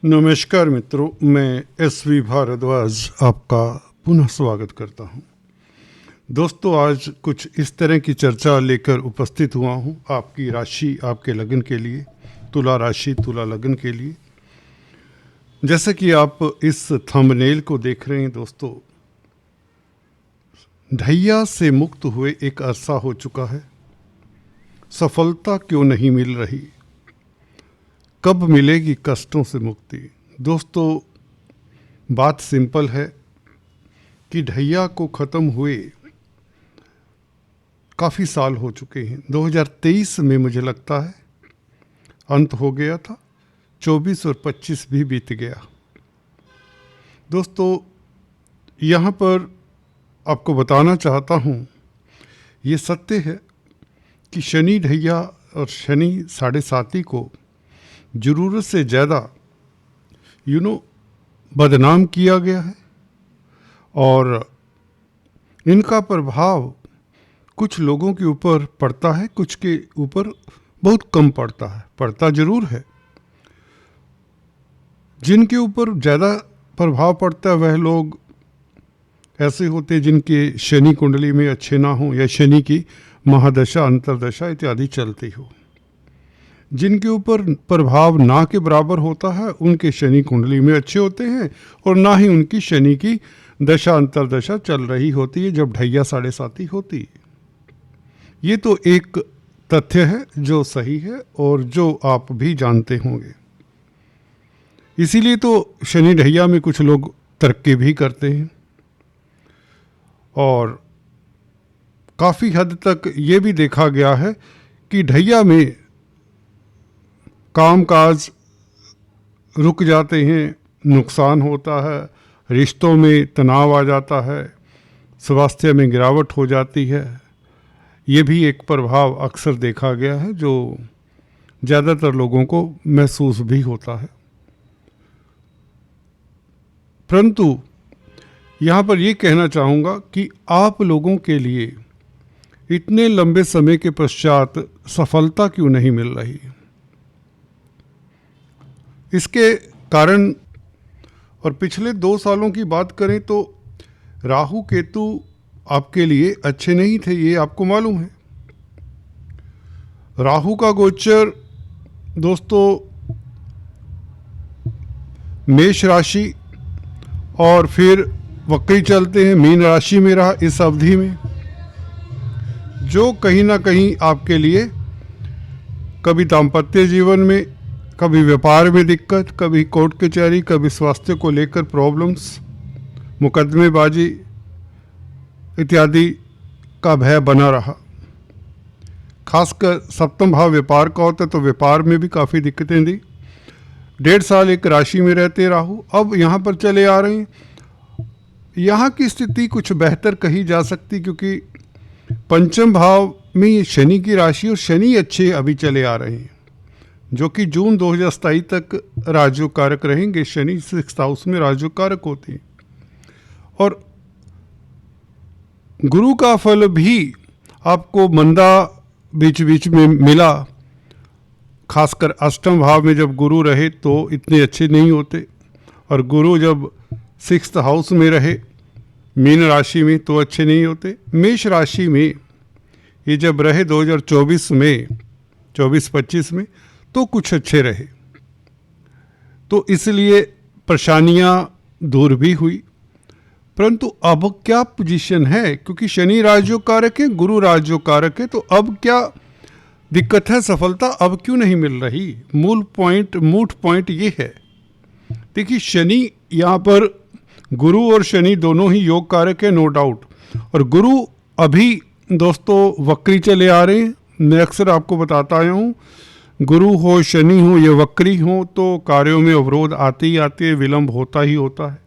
नमस्कार मित्रों, मैं एस.वी. भारद्वाज आपका पुनः स्वागत करता हूं। दोस्तों, आज कुछ इस तरह की चर्चा लेकर उपस्थित हुआ हूं आपकी राशि, आपके लगन के लिए, तुला राशि तुला लगन के लिए। जैसे कि आप इस थंबनेल को देख रहे हैं दोस्तों, ढैया से मुक्त हुए एक अरसा हो चुका है। सफलता क्यों नहीं मिल रही? कब मिलेगी कष्टों से मुक्ति? दोस्तों, बात सिंपल है कि ढैया को ख़त्म हुए काफ़ी साल हो चुके हैं। 2023 में मुझे लगता है अंत हो गया था, 24 और 25 भी बीत गया। दोस्तों, यहाँ पर आपको बताना चाहता हूँ, ये सत्य है कि शनि ढैया और शनि साढ़े साती को ज़रूरत से ज़्यादा बदनाम किया गया है और इनका प्रभाव कुछ लोगों के ऊपर पड़ता है, कुछ के ऊपर बहुत कम पड़ता है। पड़ता ज़रूर है। जिनके ऊपर ज़्यादा प्रभाव पड़ता है वह लोग ऐसे होते हैं जिनके शनि कुंडली में अच्छे ना हो या शनि की महादशा, अंतरदशा इत्यादि चलती हो। जिनके ऊपर प्रभाव ना के बराबर होता है उनके शनि कुंडली में अच्छे होते हैं और ना ही उनकी शनि की दशा अंतरदशा चल रही होती है जब ढैया साढ़े साती होती है। ये तो एक तथ्य है जो सही है और जो आप भी जानते होंगे। इसीलिए तो शनि ढैया में कुछ लोग तरक्की भी करते हैं और काफ़ी हद तक ये भी देखा गया है कि ढैया में कामकाज रुक जाते हैं, नुकसान होता है, रिश्तों में तनाव आ जाता है, स्वास्थ्य में गिरावट हो जाती है। ये भी एक प्रभाव अक्सर देखा गया है जो ज़्यादातर लोगों को महसूस भी होता है। परंतु यहाँ पर ये कहना चाहूँगा कि आप लोगों के लिए इतने लंबे समय के पश्चात सफलता क्यों नहीं मिल रही? इसके कारण, और पिछले 2 सालों की बात करें तो राहु केतु आपके लिए अच्छे नहीं थे, ये आपको मालूम है। राहु का गोचर दोस्तों मेष राशि और फिर वक्री चलते हैं, मीन राशि में रहा इस अवधि में, जो कहीं ना कहीं आपके लिए कभी दाम्पत्य जीवन में, कभी व्यापार में दिक्कत, कभी कोर्ट कचहरी, कभी स्वास्थ्य को लेकर प्रॉब्लम्स, मुकदमेबाजी इत्यादि का भय बना रहा। खासकर सप्तम भाव व्यापार का होता है तो व्यापार में भी काफ़ी दिक्कतें दी। 1.5 साल एक राशि में रहते राहु, अब यहाँ पर चले आ रहे हैं। यहाँ की स्थिति कुछ बेहतर कही जा सकती क्योंकि पंचम भाव में शनि की राशि और शनि अच्छे अभी चले आ रहे हैं जो कि जून 2027 तक राजयोग कारक रहेंगे। शनि 6th हाउस में राजयोग कारक होते हैं और गुरु का फल भी आपको मंदा बीच बीच में मिला। खासकर अष्टम भाव में जब गुरु रहे तो इतने अच्छे नहीं होते और गुरु जब 6th हाउस में रहे मीन राशि में तो अच्छे नहीं होते। मेष राशि में ये जब रहे 2024 में, 24-25 में, तो कुछ अच्छे रहे, तो इसलिए परेशानियां दूर भी हुई। परंतु अब क्या पोजीशन है, क्योंकि शनि राजयोग कारक है, गुरु राजयोग कारक है, तो अब क्या दिक्कत है? सफलता अब क्यों नहीं मिल रही? मूट पॉइंट ये है। देखिए, शनि यहाँ पर, गुरु और शनि दोनों ही योग कारक है, नो डाउट, और गुरु अभी दोस्तों वक्री चले आ रहे हैं। मैं अक्सर आपको बताता आया हूँ, गुरु हो, शनि हो, ये वक्री हो तो कार्यों में अवरोध आते ही आते, विलंब होता ही होता है।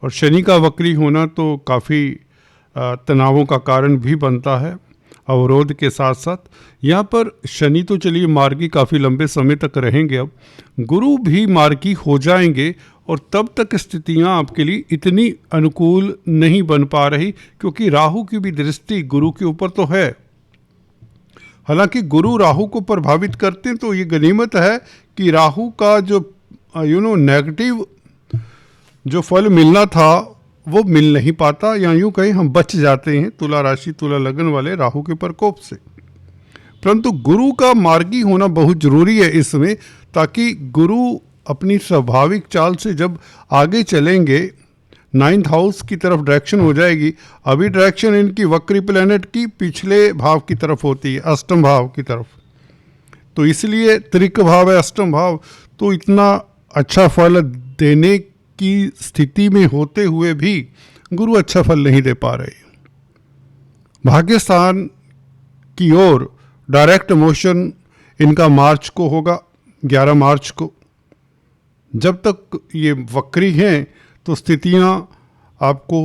और शनि का वक्री होना तो काफ़ी तनावों का कारण भी बनता है, अवरोध के साथ साथ। यहाँ पर शनि तो चलिए मार्गी काफ़ी लंबे समय तक रहेंगे, अब गुरु भी मार्गी हो जाएंगे और तब तक स्थितियाँ आपके लिए इतनी अनुकूल नहीं बन पा रही क्योंकि राहु की भी दृष्टि गुरु के ऊपर तो है। हालांकि गुरु राहु को प्रभावित करते हैं तो ये गनीमत है कि राहु का जो नेगेटिव जो फल मिलना था वो मिल नहीं पाता, या यूँ कहीं हम बच जाते हैं तुला राशि तुला लगन वाले राहु के प्रकोप से। परंतु गुरु का मार्गी होना बहुत जरूरी है इसमें, ताकि गुरु अपनी स्वाभाविक चाल से जब आगे चलेंगे, 9th हाउस की तरफ डायरेक्शन हो जाएगी। अभी डायरेक्शन इनकी वक्री प्लैनेट की पिछले भाव की तरफ होती है, अष्टम भाव की तरफ, तो इसलिए त्रिक भाव है अष्टम भाव, तो इतना अच्छा फल देने की स्थिति में होते हुए भी गुरु अच्छा फल नहीं दे पा रहे। भाग्यस्थान की ओर डायरेक्ट मोशन इनका मार्च को होगा, 11 मार्च को। जब तक ये वक्री हैं तो स्थितियाँ आपको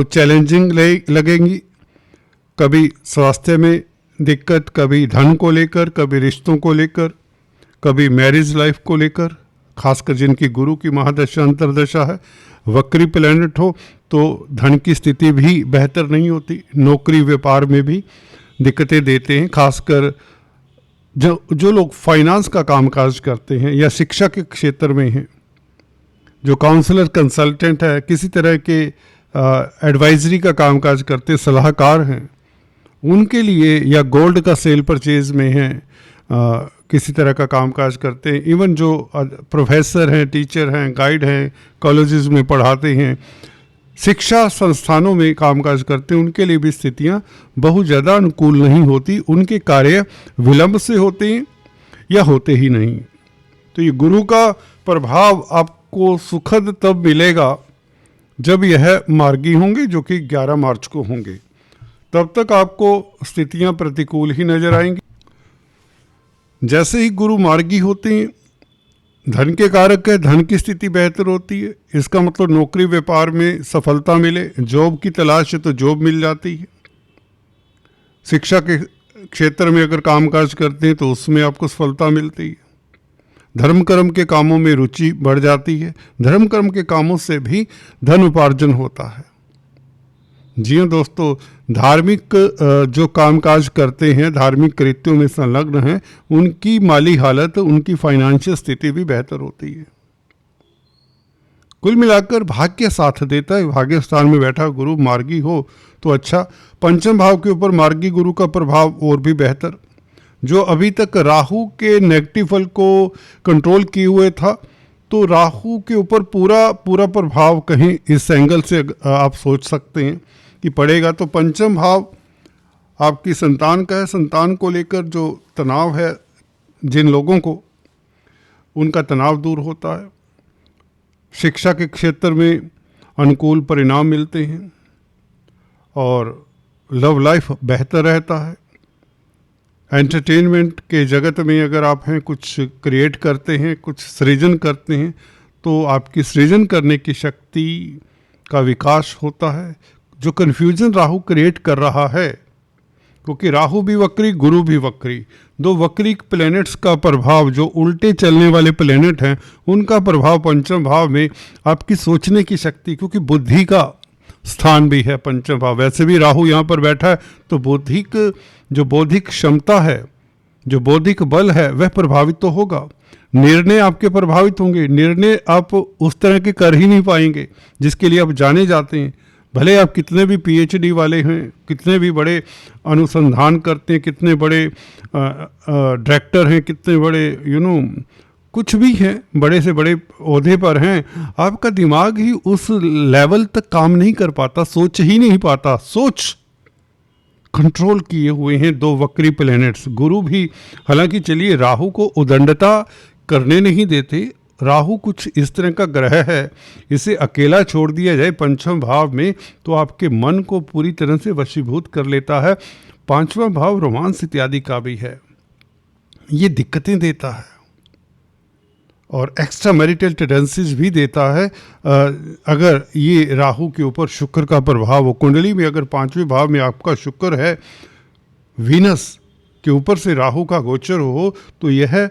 चैलेंजिंग लगेंगी। कभी स्वास्थ्य में दिक्कत, कभी धन को लेकर, कभी रिश्तों को लेकर, कभी मैरिज लाइफ को लेकर, खासकर जिनकी गुरु की महादशा अंतरदशा है। वक्री प्लैनेट हो तो धन की स्थिति भी बेहतर नहीं होती, नौकरी व्यापार में भी दिक्कतें देते हैं। खासकर जो लोग फाइनेंस का कामकाज करते हैं या शिक्षा के क्षेत्र में हैं, जो काउंसलर कंसल्टेंट है, किसी तरह के एडवाइजरी का कामकाज करते सलाहकार हैं, उनके लिए, या गोल्ड का सेल परचेज में हैं, किसी तरह का कामकाज करते हैं, इवन जो प्रोफेसर हैं, टीचर हैं, गाइड हैं, कॉलेजेस में पढ़ाते हैं, शिक्षा संस्थानों में कामकाज करते हैं, उनके लिए भी स्थितियां बहुत ज़्यादा अनुकूल नहीं होती। उनके कार्य विलंब से होते हैं या होते ही नहीं। तो ये गुरु का प्रभाव आपको सुखद तब मिलेगा जब यह मार्गी होंगे, जो कि 11 मार्च को होंगे। तब तक आपको स्थितियां प्रतिकूल ही नजर आएंगी। जैसे ही गुरु मार्गी होते हैं, धन के कारक है, धन की स्थिति बेहतर होती है। इसका मतलब नौकरी व्यापार में सफलता मिले, जॉब की तलाश है तो जॉब मिल जाती है। शिक्षा के क्षेत्र में अगर कामकाज करते हैं तो उसमें आपको सफलता मिलती है। धर्म कर्म के कामों में रुचि बढ़ जाती है, धर्म कर्म के कामों से भी धन उपार्जन होता है। जी हाँ दोस्तों, धार्मिक जो कामकाज करते हैं, धार्मिक कृत्यों में संलग्न हैं, उनकी माली हालत, उनकी फाइनेंशियल स्थिति भी बेहतर होती है। कुल मिलाकर भाग्य साथ देता है। भाग्य स्थान में बैठा गुरु मार्गी हो तो अच्छा। पंचम भाव के ऊपर मार्गी गुरु का प्रभाव और भी बेहतर। जो अभी तक राहु के नेगेटिव फल को कंट्रोल किए हुए था, तो राहु के ऊपर पूरा प्रभाव कहीं इस एंगल से आप सोच सकते हैं कि पड़ेगा। तो पंचम भाव आपकी संतान का है। संतान को लेकर जो तनाव है, जिन लोगों को, उनका तनाव दूर होता है। शिक्षा के क्षेत्र में अनुकूल परिणाम मिलते हैं और लव लाइफ बेहतर रहता है। एंटरटेनमेंट के जगत में अगर आप हैं, कुछ क्रिएट करते हैं, कुछ सृजन करते हैं, तो आपकी सृजन करने की शक्ति का विकास होता है। जो कन्फ्यूजन राहु क्रिएट कर रहा है, क्योंकि राहु भी वक्री, गुरु भी वक्री, दो वक्री प्लैनेट्स का प्रभाव, जो उल्टे चलने वाले प्लैनेट हैं, उनका प्रभाव पंचम भाव में आपकी सोचने की शक्ति, क्योंकि बुद्धि का स्थान भी है पंचम भाव। वैसे भी राहु यहाँ पर बैठा है तो बौद्धिक क्षमता है, जो बौद्धिक बल है, वह प्रभावित तो होगा। निर्णय आपके प्रभावित होंगे। निर्णय आप उस तरह के कर ही नहीं पाएंगे जिसके लिए आप जाने जाते हैं। भले आप कितने भी पीएचडी वाले हैं, कितने भी बड़े अनुसंधान करते हैं, कितने बड़े डायरेक्टर हैं, कितने बड़े कुछ भी हैं, बड़े से बड़े ओहदे पर हैं, आपका दिमाग ही उस लेवल तक काम नहीं कर पाता, सोच ही नहीं पाता। सोच कंट्रोल किए हुए हैं दो वक्री प्लैनेट्स। गुरु भी, हालांकि चलिए राहु को उदंडता करने नहीं देते, राहु कुछ इस तरह का ग्रह है, इसे अकेला छोड़ दिया जाए पंचम भाव में तो आपके मन को पूरी तरह से वशीभूत कर लेता है। पांचवा भाव रोमांस इत्यादि का भी है, ये दिक्कतें देता है और एक्स्ट्रा मैरिटल टेंडेंसीज भी देता है। अगर ये राहु के ऊपर शुक्र का प्रभाव हो, कुंडली में अगर पांचवें भाव में आपका शुक्र है, वीनस के ऊपर से राहु का गोचर हो, तो यह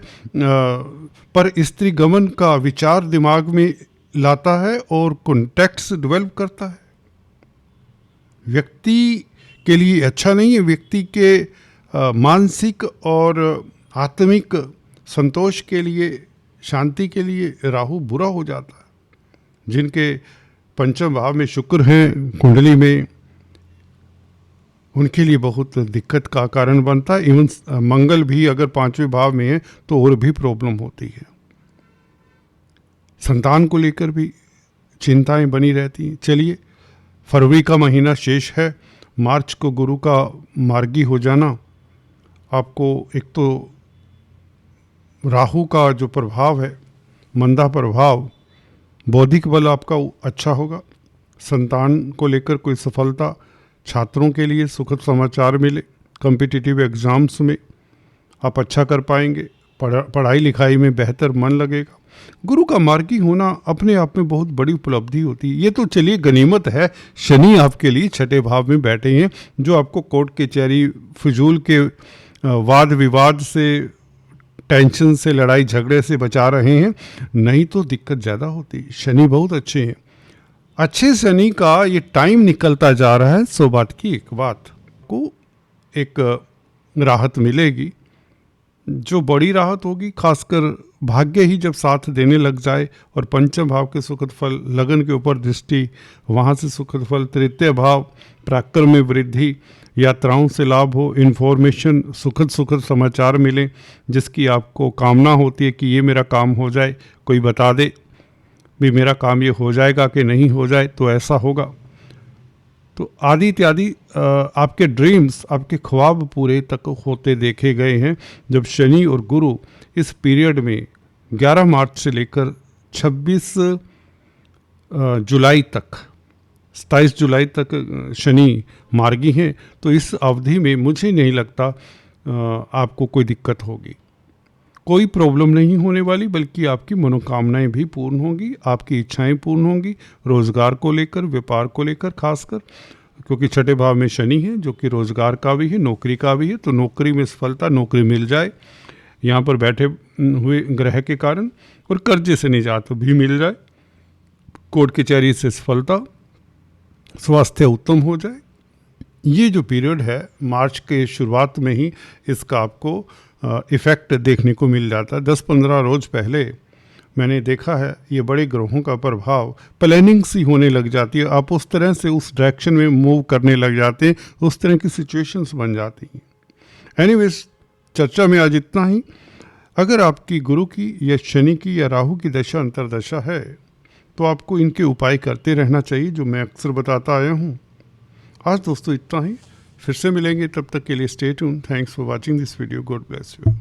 पर स्त्री गमन का विचार दिमाग में लाता है और कॉन्टैक्ट्स डेवलप करता है। व्यक्ति के लिए अच्छा नहीं है, व्यक्ति के मानसिक और आत्मिक संतोष के लिए शांति के लिए राहु बुरा हो जाता है। जिनके पंचम भाव में शुक्र हैं कुंडली में, उनके लिए बहुत दिक्कत का कारण बनता है। इवन मंगल भी अगर 5वें भाव में है तो और भी प्रॉब्लम होती है। संतान को लेकर भी चिंताएं बनी रहती हैं। चलिए, फरवरी का महीना शेष है। मार्च को गुरु का मार्गी हो जाना आपको, एक तो राहु का जो प्रभाव है, मंदा प्रभाव, बौद्धिक बल आपका अच्छा होगा। संतान को लेकर कोई सफलता, छात्रों के लिए सुखद समाचार मिले। कॉम्पिटिटिव एग्ज़ाम्स में आप अच्छा कर पाएंगे। पढ़ाई लिखाई में बेहतर मन लगेगा। गुरु का मार्गी होना अपने आप में बहुत बड़ी उपलब्धि होती है। ये तो चलिए गनीमत है, शनि आपके लिए 6ठे भाव में बैठे हैं, जो आपको कोर्ट कचहरी, फिजूल के वाद विवाद से, टेंशन से, लड़ाई झगड़े से बचा रहे हैं। नहीं तो दिक्कत ज़्यादा होती। शनि बहुत अच्छे हैं। अच्छे शनि का ये टाइम निकलता जा रहा है, सो बात की एक बात को एक राहत मिलेगी, जो बड़ी राहत होगी। खासकर भाग्य ही जब साथ देने लग जाए और पंचम भाव के सुखद फल, लगन के ऊपर दृष्टि, वहाँ से सुखद फल, तृतीय भाव, पराक्रम में वृद्धि, यात्राओं से लाभ हो, इन्फॉर्मेशन, सुखद समाचार मिले जिसकी आपको कामना होती है कि ये मेरा काम हो जाए, कोई बता दे भी मेरा काम ये हो जाएगा कि नहीं हो जाए, तो ऐसा होगा। तो आदि इत्यादि आपके ड्रीम्स, आपके ख्वाब पूरे तक होते देखे गए हैं जब शनि और गुरु इस पीरियड में 11 मार्च से लेकर 26 जुलाई तक, 27 जुलाई तक शनि मार्गी हैं। तो इस अवधि में मुझे नहीं लगता आपको कोई दिक्कत होगी, कोई प्रॉब्लम नहीं होने वाली, बल्कि आपकी मनोकामनाएं भी पूर्ण होंगी, आपकी इच्छाएं पूर्ण होंगी। रोज़गार को लेकर, व्यापार को लेकर खासकर, क्योंकि 6ठे भाव में शनि है जो कि रोज़गार का भी है, नौकरी का भी है। तो नौकरी में सफलता, नौकरी मिल जाए यहाँ पर बैठे हुए ग्रह के कारण, और कर्जे से निजात भी मिल जाए, कोर्ट कचहरी से सफलता, स्वास्थ्य उत्तम हो जाए। ये जो पीरियड है मार्च के शुरुआत में ही इसका आपको इफ़ेक्ट देखने को मिल जाता है। 10-15 रोज़ पहले मैंने देखा है ये बड़े ग्रहों का प्रभाव, प्लानिंग सी होने लग जाती है। आप उस तरह से उस डायरेक्शन में मूव करने लग जाते हैं, उस तरह की सिचुएशंस बन जाती हैं। एनीवेज, चर्चा में आज इतना ही। अगर आपकी गुरु की या शनि की या राहु की दशा अंतरदशा है तो आपको इनके उपाय करते रहना चाहिए, जो मैं अक्सर बताता आया हूँ। आज दोस्तों इतना ही, फिर से मिलेंगे, तब तक के लिए stay tuned. Thanks for watching this video. God bless you.